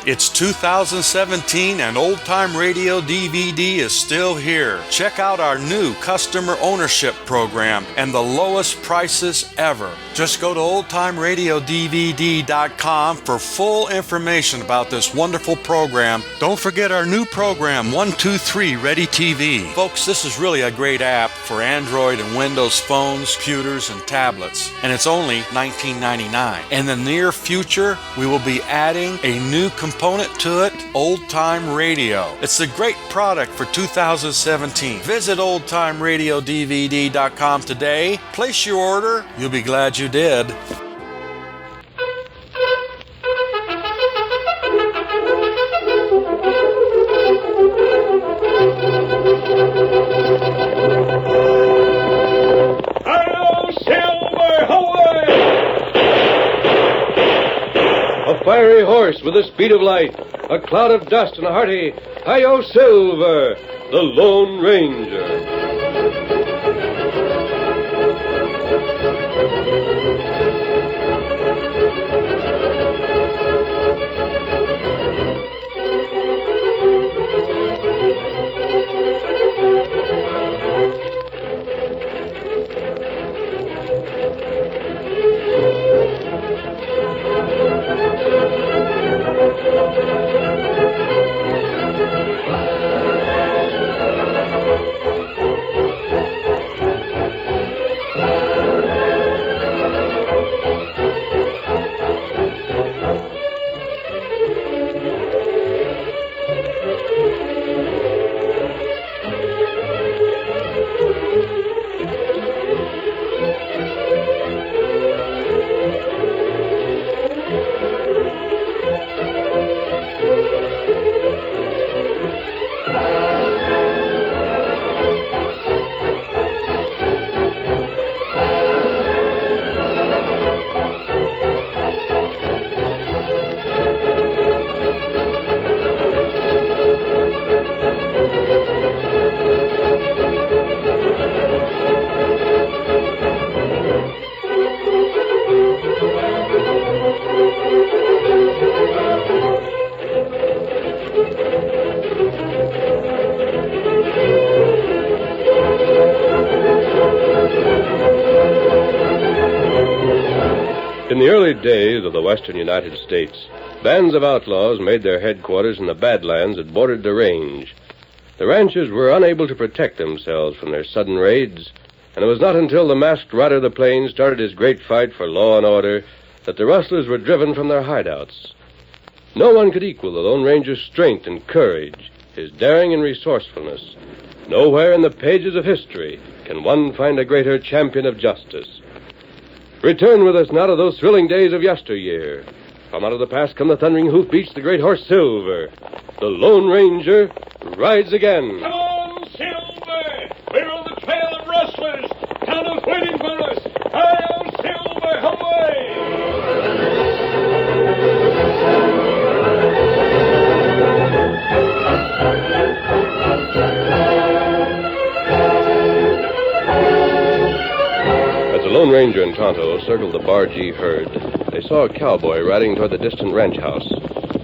It's 2017 and Old Time Radio DVD is still here. Check out our new customer ownership program and the lowest prices ever. Just go to oldtimeradiodvd.com for full information about this wonderful program. Don't forget our new program, 123 Ready TV. Folks, this is really a great app for Android and Windows phones, computers, and tablets. And it's only $19.99. In the near future, we will be adding a new component to it, Old Time Radio. It's a great product for 2017. Visit oldtimeradiodvd.com today. Place your order. You'll be glad you did. Fiery horse with the speed of light, a cloud of dust, and a hearty "Hi-yo, Silver!" the Lone Ranger. In the early days of the western United States, bands of outlaws made their headquarters in the Badlands that bordered the range. The ranchers were unable to protect themselves from their sudden raids, and it was not until the masked rider of the plains started his great fight for law and order that the rustlers were driven from their hideouts. No one could equal the Lone Ranger's strength and courage, his daring and resourcefulness. Nowhere in the pages of history can one find a greater champion of justice. Return with us now to those thrilling days of yesteryear. From out of the past come the thundering hoofbeats, the great horse Silver. The Lone Ranger rides again. Come on, Silver! We're on the trail of rustlers. Tonto's waiting for us. Hi-yo, Silver! Away! The Lone Ranger and Tonto circled the Bargee herd. They saw a cowboy riding toward the distant ranch house.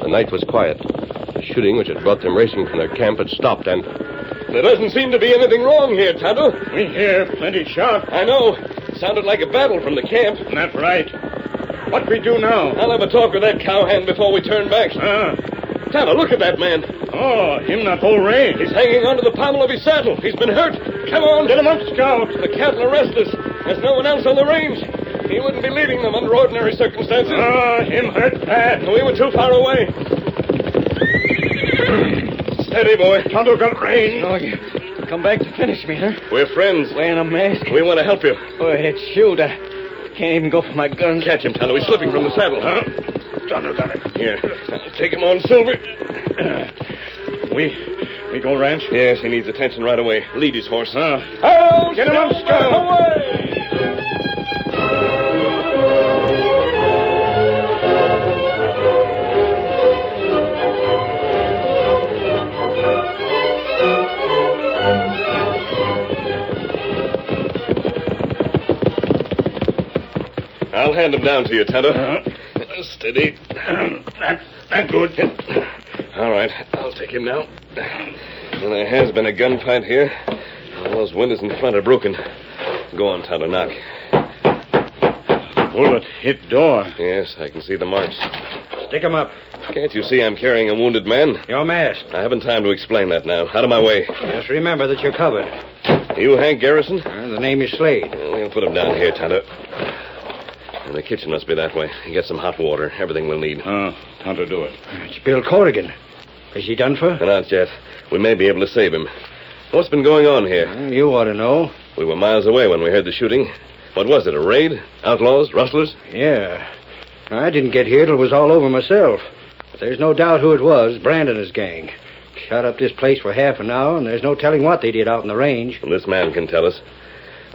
The night was quiet. The shooting which had brought them racing from their camp had stopped, and... There doesn't seem to be anything wrong here, Tonto. We hear plenty shot. I know. It sounded like a battle from the camp. That's right. What we do now? I'll have a talk with that cowhand before we turn back. Tonto, look at that man. Oh, him not whole range. He's hanging onto the pommel of his saddle. He's been hurt. Come on. Get him up, Scout. The cattle are restless. There's no one else on the range. He wouldn't be leading them under ordinary circumstances. Him hurt bad. We were too far away. Steady, boy. Tonto got range. Oh, you come back to finish me, huh? We're friends. Wearing a mask? We want to help you. Oh, it shoot. I can't even go for my gun. Catch him, Tonto. He's slipping from the saddle. Tonto got it. Here. Take him on, Silver. We go ranch? Yes, he needs attention right away. Lead his horse. Oh, get him up, Scout. Away! I'll hand him down to you, Tonto. Steady. That's good. All right, I'll take him now. Well, there has been a gunfight here. All those windows in front are broken. Go on, Tonto, knock. Bullet hit door. Yes, I can see the marks. Stick 'em up. Can't you see I'm carrying a wounded man? You're masked. I haven't time to explain that now. Out of my way. Just remember that you're covered. You, Hank Garrison? The name is Slade. Well, we'll put him down here, Tonto. And the kitchen must be that way. Get some hot water. Everything we'll need. Tonto, do it. It's Bill Corrigan. Is he done for? Not yet. We may be able to save him. What's been going on here? You ought to know. We were miles away when we heard the shooting. What was it, a raid? Outlaws? Rustlers? Yeah. I didn't get here till it was all over myself. But there's no doubt who it was, Brand and his gang. Shot up this place for half an hour, and there's no telling what they did out in the range. Well, this man can tell us.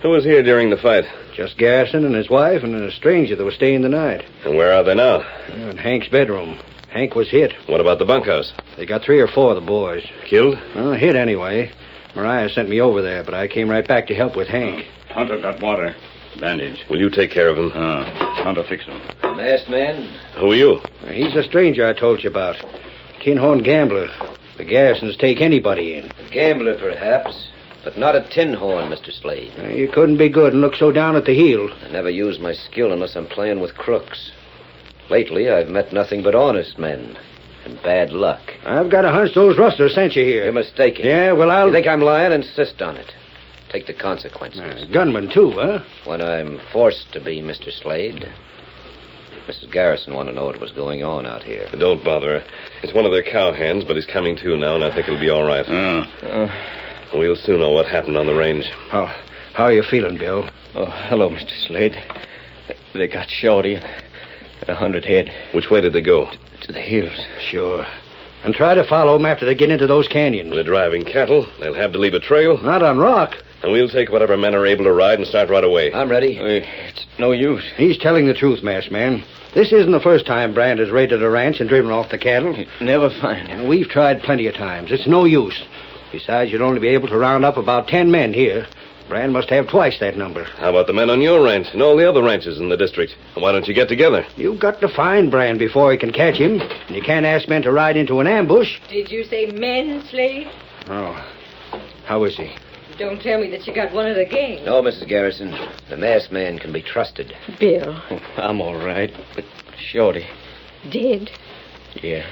Who was here during the fight? Just Garrison and his wife and a stranger that was staying the night. And where are they now? In Hank's bedroom. Hank was hit. What about the bunkhouse? They got 3 or 4 of the boys. Killed? Hit anyway. Mariah sent me over there, but I came right back to help with Hank. Tonto got water. Bandage. Will you take care of him? Tonto fix him. Masked man? Who are you? He's the stranger I told you about. Tin-horn gambler. The Garrisons take anybody in. A gambler, perhaps, but not a tin horn, Mr. Slade. You couldn't be good and look so down at the heel. I never use my skill unless I'm playing with crooks. Lately, I've met nothing but honest men. And bad luck. I've got a hunch those rustlers sent you here. You're mistaken. Yeah, well, I'll... You think I'm lying? Insist on it. Take the consequences. Gunman, too, huh? When I'm forced to be, Mr. Slade. Mrs. Garrison wanted to know what was going on out here. Don't bother her. It's one of their cowhands, but he's coming to now, and I think it'll be all right. We'll soon know what happened on the range. How are you feeling, Bill? Oh, hello, Mr. Slade. They got Shorty and 100 head. Which way did they go? To the hills. Sure. And try to follow them after they get into those canyons. They're driving cattle. They'll have to leave a trail. Not on rock. And we'll take whatever men are able to ride and start right away. I'm ready. It's no use. He's telling the truth, masked man. This isn't the first time Brand has raided a ranch and driven off the cattle. Never find him. We've tried plenty of times. It's no use. Besides, you'd only be able to round up about 10 men here. Brand must have twice that number. How about the men on your ranch and all the other ranches in the district? Why don't you get together? You've got to find Brand before he can catch him. And you can't ask men to ride into an ambush. Did you say men, Slade? Oh. How is he? Don't tell me that you got one of the gang. No, Mrs. Garrison. The masked man can be trusted. Bill. I'm all right, but Shorty. Dead? Yeah.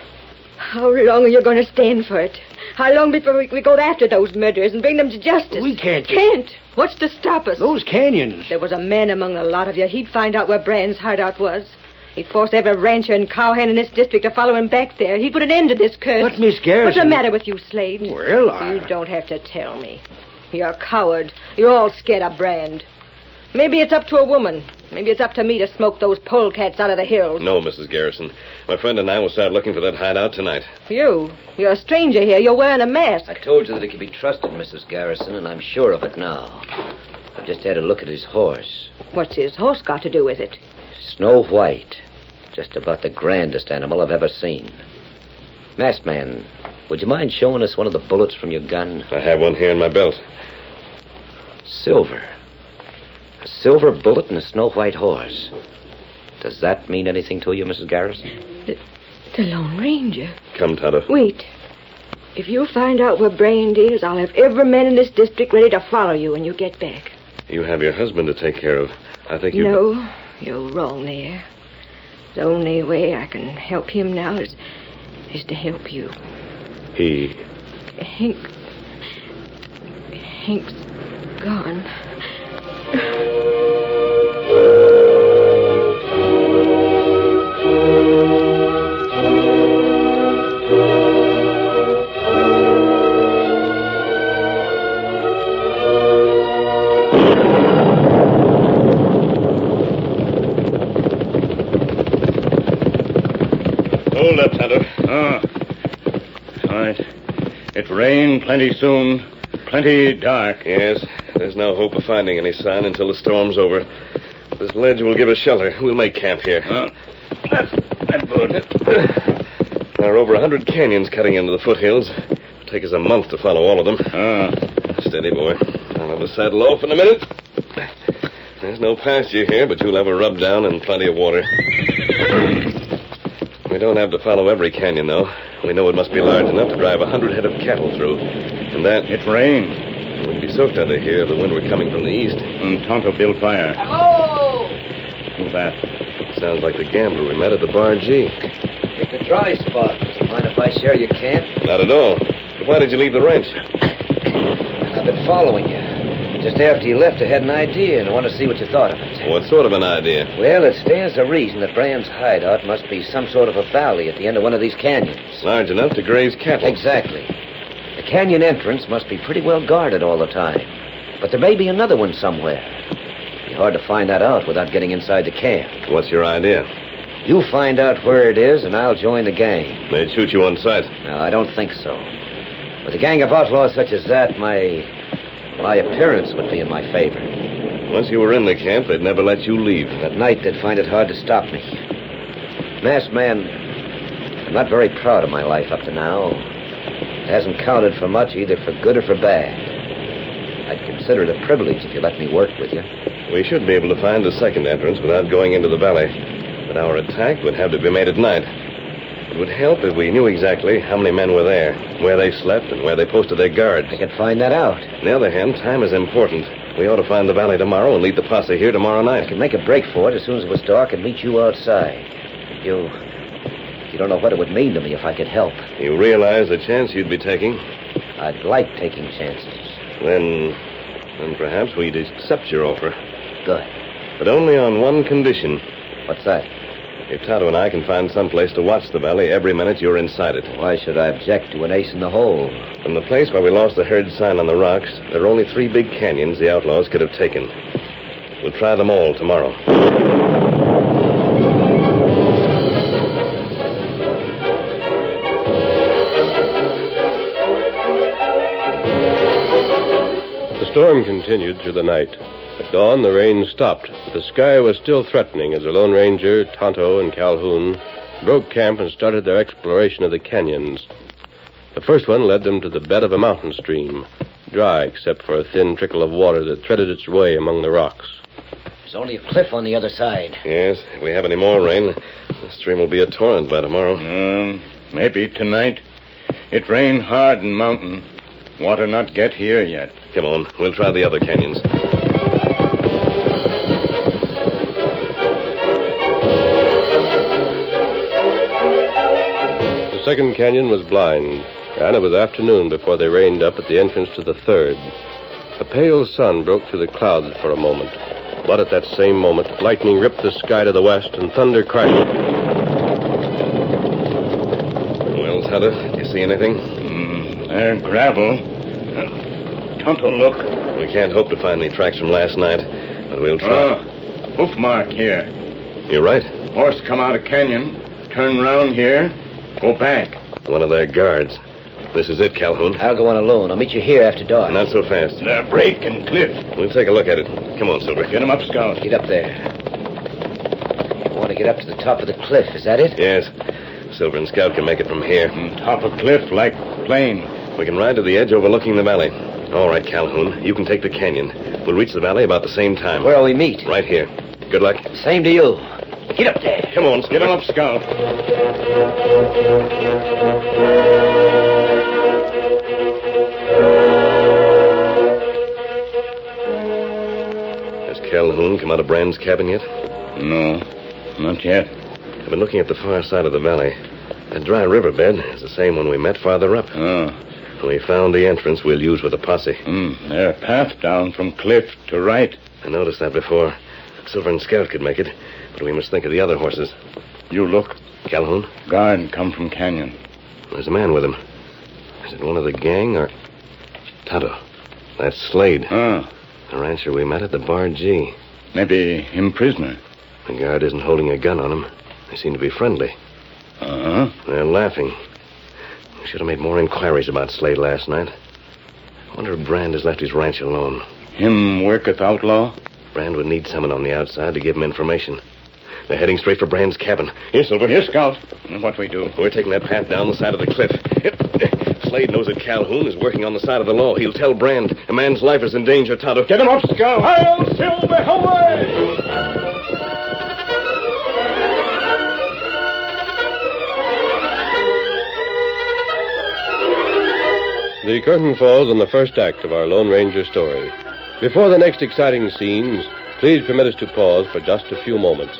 How long are you going to stand for it? How long before we go after those murderers and bring them to justice? We can't. Can't? What's to stop us? Those canyons. There was a man among the lot of you. He'd find out where Brand's hideout was. He'd force every rancher and cowhand in this district to follow him back there. He'd put an end to this curse. But, Miss Garrison... What's the matter with you, Slade? Well, You don't have to tell me. You're a coward. You're all scared of Brand. Maybe it's up to a woman. Maybe it's up to me to smoke those polecats out of the hills. No, Mrs. Garrison. My friend and I will start looking for that hideout tonight. You're a stranger here. You're wearing a mask. I told you that he could be trusted, Mrs. Garrison, and I'm sure of it now. I've just had a look at his horse. What's his horse got to do with it? Snow White. Just about the grandest animal I've ever seen. Masked man, would you mind showing us one of the bullets from your gun? I have one here in my belt. Silver. A silver bullet and a snow white horse. Does that mean anything to you, Mrs. Garrison? The Lone Ranger. Come, Tonto. Wait. If you find out where Brand is, I'll have every man in this district ready to follow you when you get back. You have your husband to take care of. I think you... No, you're wrong there. The only way I can help him now is to help you. Hank's gone. Hold up, Tonto. Right. It rain plenty soon. Plenty dark. Yes, there's no hope of finding any sign until the storm's over. This ledge will give us shelter. We'll make camp here. That's good. There are over 100 canyons cutting into the foothills. It'll take us a month to follow all of them. Steady, boy. I'll have a saddle off in a minute. There's no pasture here, but you'll have a rub down and plenty of water. We don't have to follow every canyon, though. We know it must be large enough to drive 100 head of cattle through. And that... It rained. We'd be soaked under here if the wind were coming from the east. And Tonto built fire. Oh! Who's that? Sounds like the gambler we met at the Bar G. Picked a dry spot. Mind if I share your camp? Not at all. But why did you leave the ranch? I've been following you. Just after you left, I had an idea, and I want to see what you thought of it. What sort of an idea? Well, it stands to reason that Brand's hideout must be some sort of a valley at the end of one of these canyons. Large enough to graze cattle. Exactly. The canyon entrance must be pretty well guarded all the time. But there may be another one somewhere. It'd be hard to find that out without getting inside the camp. What's your idea? You find out where it is, and I'll join the gang. They'd shoot you on sight. No, I don't think so. With a gang of outlaws such as that, my appearance would be in my favor. Once you were in the camp, they'd never let you leave. At night, they'd find it hard to stop me. Masked man, I'm not very proud of my life up to now. It hasn't counted for much, either for good or for bad. I'd consider it a privilege if you let me work with you. We should be able to find the second entrance without going into the valley. But our attack would have to be made at night. It would help if we knew exactly how many men were there, where they slept, and where they posted their guards. I could find that out. On the other hand, time is important. We ought to find the valley tomorrow and lead the posse here tomorrow night. I could make a break for it as soon as it was dark and meet you outside. You don't know what it would mean to me if I could help. You realize the chance you'd be taking? I'd like taking chances. Then perhaps we'd accept your offer. Good. But only on one condition. What's that? If Tonto and I can find some place to watch the valley every minute you're inside it. Why should I object to an ace in the hole? From the place where we lost the herd sign on the rocks, there are only 3 big canyons the outlaws could have taken. We'll try them all tomorrow. The storm continued through the night. At dawn, the rain stopped, but the sky was still threatening as the Lone Ranger, Tonto, and Calhoun broke camp and started their exploration of the canyons. The first one led them to the bed of a mountain stream, dry except for a thin trickle of water that threaded its way among the rocks. There's only a cliff on the other side. Yes, if we have any more rain, the stream will be a torrent by tomorrow. Maybe tonight. It rained hard in mountain. Water not get here yet. Come on, we'll try the other canyons. The second canyon was blind, and it was afternoon before they reined up at the entrance to the third. A pale sun broke through the clouds for a moment, but at that same moment, lightning ripped the sky to the west and thunder crashed. Well, Tonto, you see anything? There, gravel. Tonto, look. We can't hope to find any tracks from last night, but we'll try. Hoof mark here. You're right. Horse come out of canyon, turn round here, go back. One of their guards. This is it, Calhoun. I'll go on alone. I'll meet you here after dark. Not so fast. They're break and cliff. We'll take a look at it. Come on, Silver. Get him up, Scout. Get up there. You want to get up to the top of the cliff, is that it? Yes. Silver and Scout can make it from here. Top of cliff, like plain. We can ride to the edge overlooking the valley. All right, Calhoun. You can take the canyon. We'll reach the valley about the same time. Where'll we meet? Right here. Good luck. Same to you. Get up there. Come on, Get him up, Scout. Has Calhoun come out of Brand's cabin yet? No, not yet. I've been looking at the far side of the valley. That dry riverbed is the same one we met farther up. We found the entrance we'll use with the posse. Their path down from cliff to right. I noticed that before. Silver and Scout could make it, but we must think of the other horses. You look. Calhoun? Guard come from canyon. There's a man with him. Is it one of the gang or... Tonto. That's Slade. The rancher we met at the Bar G. Maybe him prisoner. The guard isn't holding a gun on him. They seem to be friendly. They're laughing. We should have made more inquiries about Slade last night. I wonder if Brand has left his ranch alone. Him worketh outlaw? Brand would need someone on the outside to give him information. They're heading straight for Brand's cabin. Here, Silver. Here, Scout. What we do? We're taking that path down the side of the cliff. Slade knows that Calhoun is working on the side of the law. He'll tell Brand a man's life is in danger, Tonto. Get him up, Scout. Hail, Silver, away! The curtain falls on the first act of our Lone Ranger story. Before the next exciting scenes, please permit us to pause for just a few moments.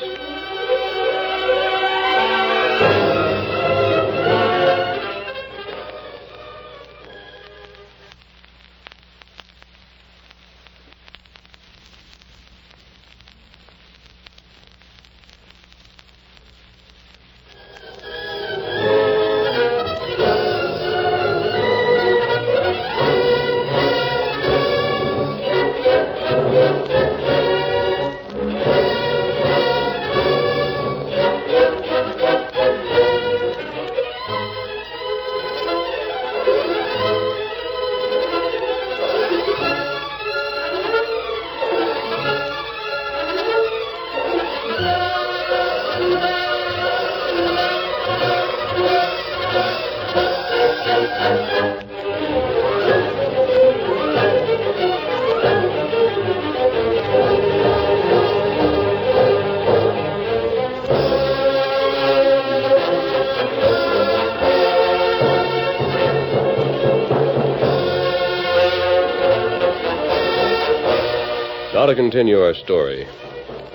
Now to continue our story.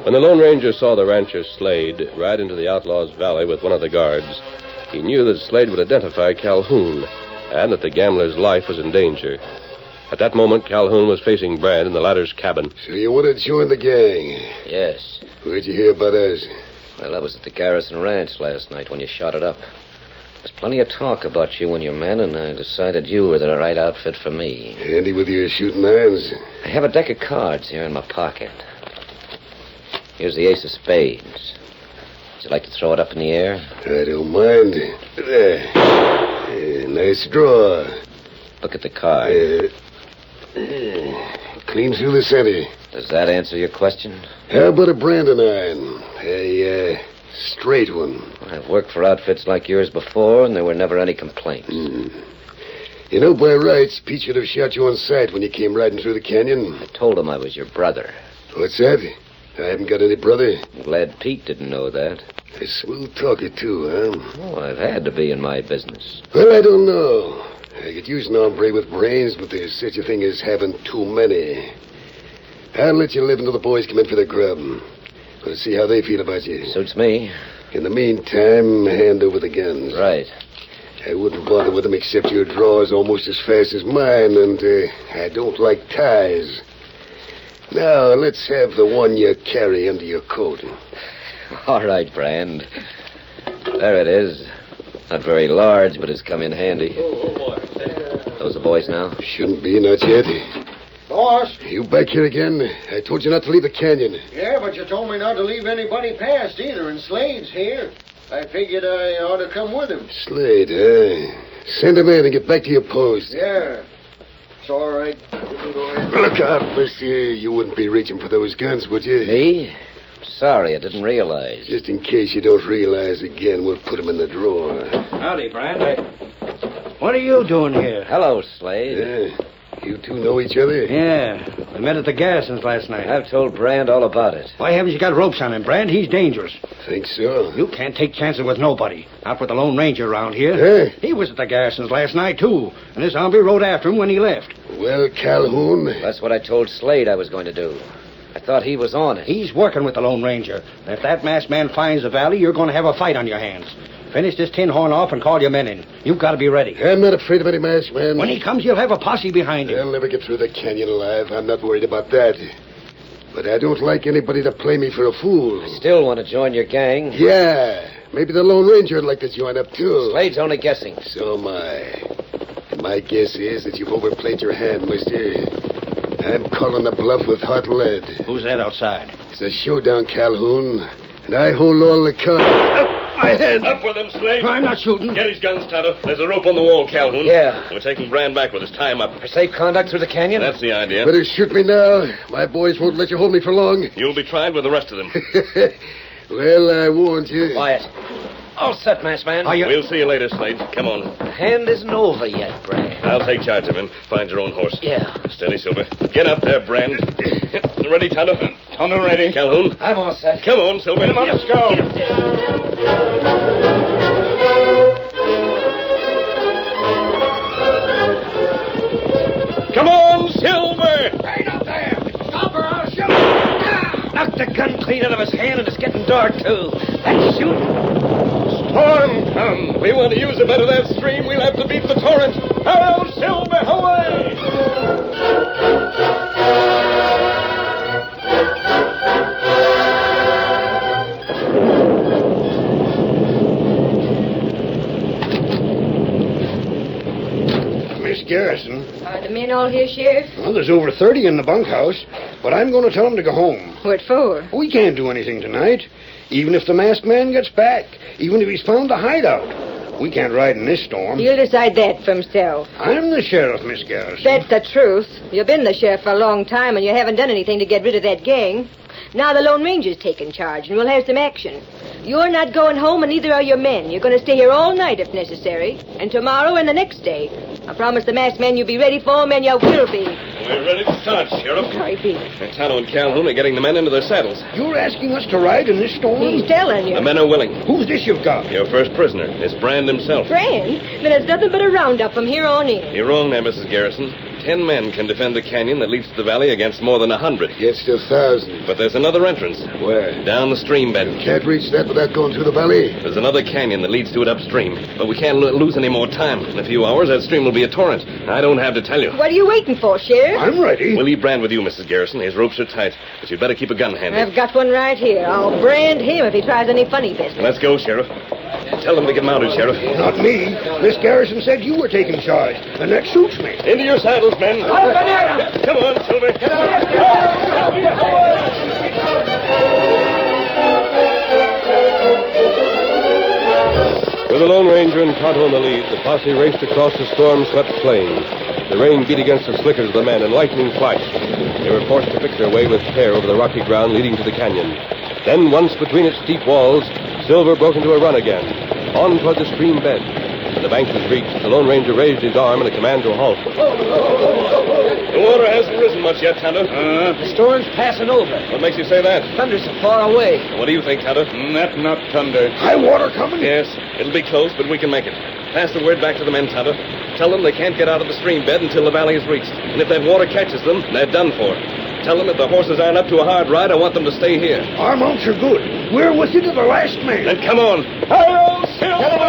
When the Lone Ranger saw the rancher Slade ride into the outlaw's valley with one of the guards, he knew that Slade would identify Calhoun and that the gambler's life was in danger. At that moment, Calhoun was facing Brand in the latter's cabin. So you want to join the gang? Yes. Where'd you hear about us? Well, I was at the Garrison Ranch last night when you shot it up. There's plenty of talk about you and your men, and I decided you were the right outfit for me. Handy with your shooting irons? I have a deck of cards here in my pocket. Here's the ace of spades. Would you like to throw it up in the air? I don't mind. There. Nice draw. Look at the card. Clean through the center. Does that answer your question? How about a branding iron? A straight one. I've worked for outfits like yours before, and there were never any complaints. You know, by rights, Pete should have shot you on sight when you came riding through the canyon. I told him I was your brother. What's that? I haven't got any brother. I'm glad Pete didn't know that. A smooth talker, too, huh? Oh, I've had to be in my business. Well, I don't know. I could use an hombre with brains, but there's such a thing as having too many. I'll let you live until the boys come in for their grub. We'll see how they feel about you. Suits me. In the meantime, hand over the guns. Right. I wouldn't bother with them except your draw is almost as fast as mine, and I don't like ties. Now, let's have the one you carry under your coat. All right, Brand. There it is. Not very large, but it's come in handy. Those the boys now? Shouldn't be, not yet. Boss? You back here again? I told you not to leave the canyon. Yeah, but you told me not to leave anybody past either, and Slade's here. I figured I ought to come with him. Slade, send him in and get back to your post. Yeah. It's all right. You can go ahead. Look out, mister. You wouldn't be reaching for those guns, would you? Me? Sorry, I didn't realize. Just in case you don't realize again, we'll put them in the drawer. Howdy, Brand. What are you doing here? Hello, Slade. Yeah. You two know each other? Yeah. We met at the Garrisons last night. I've told Brand all about it. Why haven't you got ropes on him, Brand? He's dangerous. Think so? You can't take chances with nobody. Not with the Lone Ranger around here. Hey? He was at the Garrisons last night, too. And this hombre rode after him when he left. Well, Calhoun. That's what I told Slade I was going to do. I thought he was on it. He's working with the Lone Ranger. And if that masked man finds the valley, you're going to have a fight on your hands. Finish this tin horn off and call your men in. You've got to be ready. I'm not afraid of any masked man. When he comes, you'll have a posse behind him. They'll never get through the canyon alive. I'm not worried about that. But I don't like anybody to play me for a fool. Still want to join your gang? Yeah. Maybe the Lone Ranger would like to join up, too. Slade's only guessing. So am I. And my guess is that you've overplayed your hand, mister. I'm calling the bluff with hot lead. Who's that outside? It's a showdown, Calhoun. And I hold all the cards. My head. Up with him, Slade. I'm not shooting. Get his guns, Tonto. There's a rope on the wall, Calhoun. Yeah. We're taking Brand back with us. Tie him up. For safe conduct through the canyon? That's the idea. Better shoot me now. My boys won't let you hold me for long. You'll be tried with the rest of them. Well, I warned you. Quiet. All set, masked man. We'll see you later, Slade. Come on. The hand isn't over yet, Brand. I'll take charge of him. Find your own horse. Yeah. Steady, Silver. Get up there, Brand. Ready, Tonto? Tonto ready. Calhoun? I'm all set. Come on, Silver. Come on, let's go. too. That's shooting. Storm come. We want to use a bit of that stream. We'll have to beat the torrent. Hail, Silver, away! Miss Garrison. Are the men all here, Sheriff? Well, there's over 30 in the bunkhouse, but I'm going to tell them to go home. What for? We can't do anything tonight. Even if the masked man gets back, even if he's found the hideout, we can't ride in this storm. He'll decide that for himself. I'm the sheriff, Miss Garrison. That's the truth. You've been the sheriff for a long time, and you haven't done anything to get rid of that gang. Now the Lone Ranger's taking charge, and we'll have some action. You're not going home, and neither are your men. You're going to stay here all night if necessary, and tomorrow and the next day. I promise the masked man you'll be ready for him, and you will be. We're ready to start, Sheriff. Crikey. Tonto and Calhoun are getting the men into their saddles. You're asking us to ride in this storm? He's telling you. The men are willing. Who's this you've got? Your first prisoner is Brand himself. Brand? Then it's nothing but a roundup from here on in. You're wrong there, Mrs. Garrison. 10 men can defend the canyon that leads to the valley against more than 100. Against 1,000. But there's another entrance. Where? Down the stream bed. Can't reach that without going through the valley. There's another canyon that leads to it upstream. But we can't lose any more time. In a few hours, that stream will be a torrent. I don't have to tell you. What are you waiting for, Sheriff? I'm ready. We'll leave Brand with you, Mrs. Garrison. His ropes are tight. But you'd better keep a gun handy. I've got one right here. I'll brand him if he tries any funny business. Let's go, Sheriff. Tell them to get mounted, Sheriff. Not me. Miss Garrison said you were taking charge, and that suits me. Into your saddles, men. Come on, Silver. With the Lone Ranger and Tonto in the lead, the posse raced across the storm-swept plains. The rain beat against the slickers of the men, and lightning flashed. They were forced to pick their way with care over the rocky ground leading to the canyon. Then, once between its steep walls, Silver broke into a run again, on toward the stream bed. When the bank was reached, the Lone Ranger raised his arm in a command to halt. The water hasn't risen much yet, Tonto. The storm's passing over. What makes you say that? Thunder's so far away. What do you think, Tonto? That's not thunder. High water coming? Yes, it'll be close, but we can make it. Pass the word back to the men, Tonto. Tell them they can't get out of the stream bed until the valley is reached. And if that water catches them, they're done for. Tell them if the horses aren't up to a hard ride, I want them to stay here. Our mounts are good. We're with you to the last man. Then come on. Hail, Silver!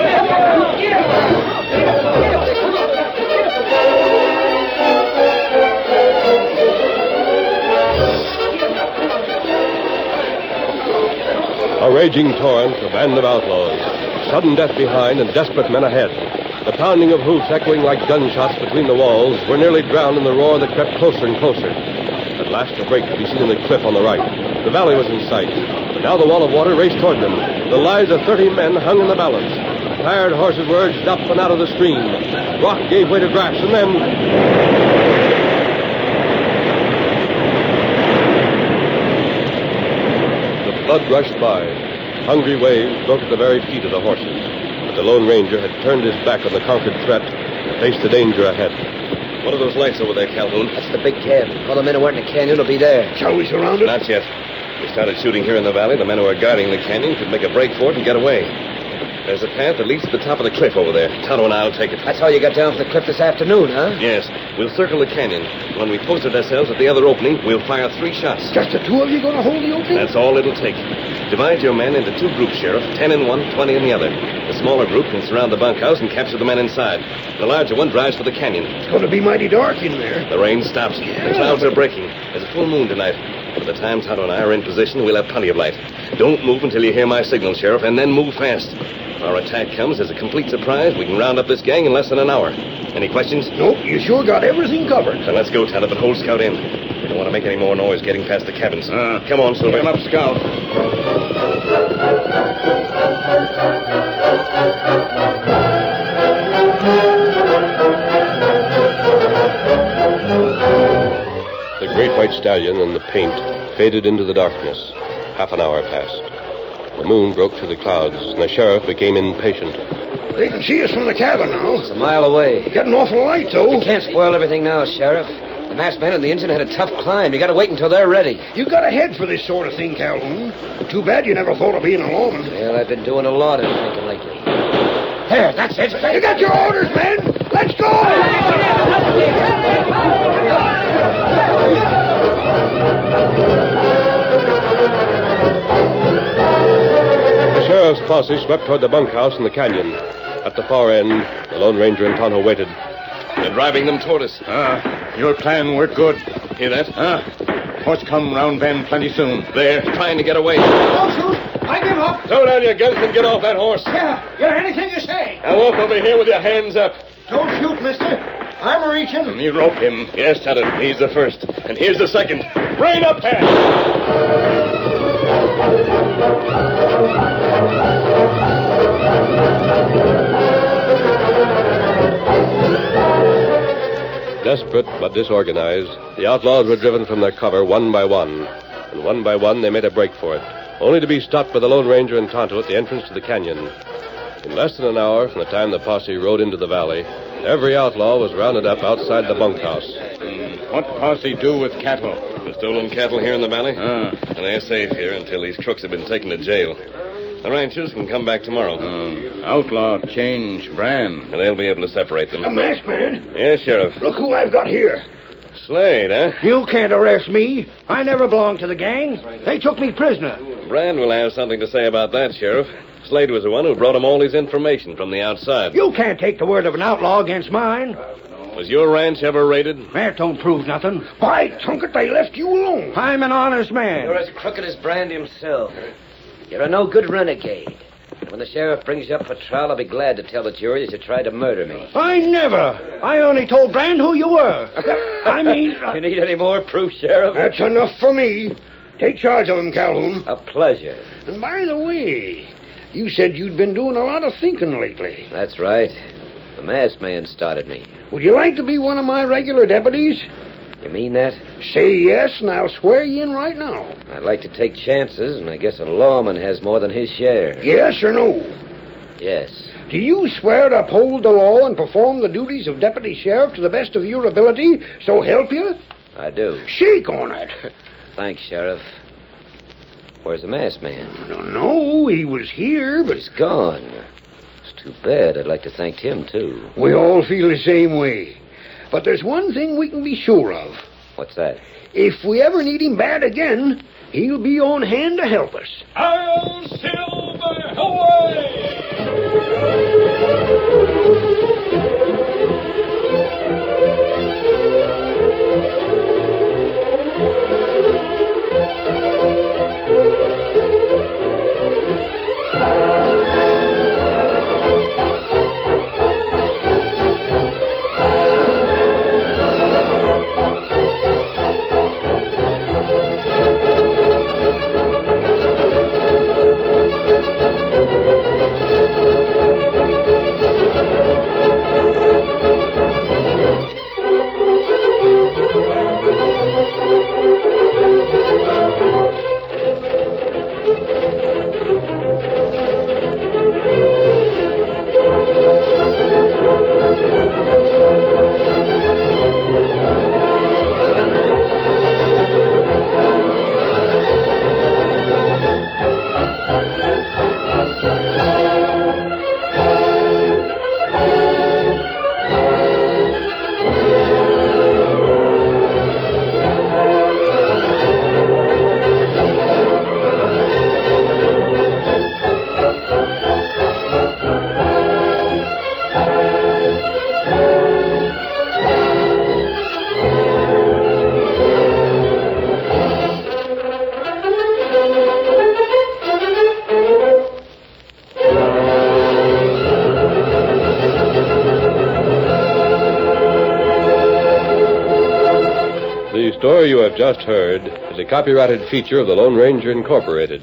A raging torrent, a band of outlaws. Sudden death behind and desperate men ahead. The pounding of hoofs echoing like gunshots between the walls were nearly drowned in the roar that crept closer and closer. At last a break could be seen in the cliff on the right. The valley was in sight. But now the wall of water raced toward them. The lives of 30 men hung in the balance. Tired horses were urged up and out of the stream. Rock gave way to grass, and then... The flood rushed by. Hungry waves broke at the very feet of the horses. But the Lone Ranger had turned his back on the conquered threat and faced the danger ahead. What are those lights over there, Calhoun? That's the big cabin. All the men who weren't in the canyon will be there. Shall we surround it? Not yet. We started shooting here in the valley. The men who are guarding the canyon could make a break for it and get away. There's a path that leads to the top of the cliff over there. Tonto and I'll take it. That's how you got down from the cliff this afternoon, huh? Yes. We'll circle the canyon. When we posted ourselves at the other opening, we'll fire 3 shots. Just the two of you going to hold the opening? That's all it'll take. Divide your men into 2 groups, Sheriff. 10 in one, 20 in the other. The smaller group can surround the bunkhouse and capture the men inside. The larger one drives for the canyon. It's going to be mighty dark in there. The rain stops. The clouds are breaking. There's a full moon tonight. By the time Tonto and I are in position, we'll have plenty of light. Don't move until you hear my signal, Sheriff, and then move fast. If our attack comes as a complete surprise, we can round up this gang in less than an hour. Any questions? Nope, you sure got everything covered. Then let's go, Tonto, but hold Scout in. We don't want to make any more noise getting past the cabins. Come on, Silver. Come up, Scout. The great white stallion and the paint faded into the darkness. Half an hour passed. The moon broke through the clouds, and the sheriff became impatient. They can see us from the cabin now. It's a mile away. Getting awful light, though. You can't spoil everything now, Sheriff. The masked man and the engine had a tough climb. You got to wait until they're ready. You got a head for this sort of thing, Calhoun. Too bad you never thought of being a lawman. Well, I've been doing a lot of thinking lately. There, that's it. You got your orders, men. Let's go! Sheriff's posse swept toward the bunkhouse in the canyon. At the far end, the Lone Ranger and Tonto waited. They're driving them toward us. Your plan worked good. Hear that? Horse come round bend plenty soon. They're trying to get away. Don't shoot. I give up. Throw down your guns and get off that horse. Yeah, anything you say. Now walk over here with your hands up. Don't shoot, mister. I'm reaching. You rope him. Yes, Tonto. He's the first. And here's the second. Rein up, Pat. Desperate but disorganized, the outlaws were driven from their cover one by one. And one by one, they made a break for it, only to be stopped by the Lone Ranger and Tonto at the entrance to the canyon. In less than an hour from the time the posse rode into the valley, every outlaw was rounded up outside the bunkhouse. What posse do with cattle? The stolen cattle here in the valley? And they're safe here until these crooks have been taken to jail. The ranchers can come back tomorrow. Outlaw, change, brand. And they'll be able to separate them. A masked man. Yes, Sheriff. Look who I've got here. Slade, huh? You can't arrest me. I never belonged to the gang. They took me prisoner. Brand will have something to say about that, Sheriff. Slade was the one who brought him all his information from the outside. You can't take the word of an outlaw against mine. Was your ranch ever raided? That don't prove nothing. By Tunket, they left you alone. I'm an honest man. You're as crooked as Brand himself. You're a no-good renegade. When the sheriff brings you up for trial, I'll be glad to tell the jury that you tried to murder me. I never. I only told Brand who you were. I mean... You need any more proof, Sheriff? That's enough for me. Take charge of him, Calhoun. A pleasure. And by the way, you said you'd been doing a lot of thinking lately. That's right. The masked man started me. Would you like to be one of my regular deputies? You mean that? Say yes, and I'll swear you in right now. I'd like to take chances, and I guess a lawman has more than his share. Yes or no? Yes. Do you swear to uphold the law and perform the duties of deputy sheriff to the best of your ability, so help you? I do. Shake on it. Thanks, Sheriff. Where's the masked man? I don't know. He was here, but... He's gone. It's too bad. I'd like to thank him, too. We all feel the same way. But there's one thing we can be sure of. What's that? If we ever need him bad again, he'll be on hand to help us. I'll silver away! The story you have just heard is a copyrighted feature of the Lone Ranger Incorporated.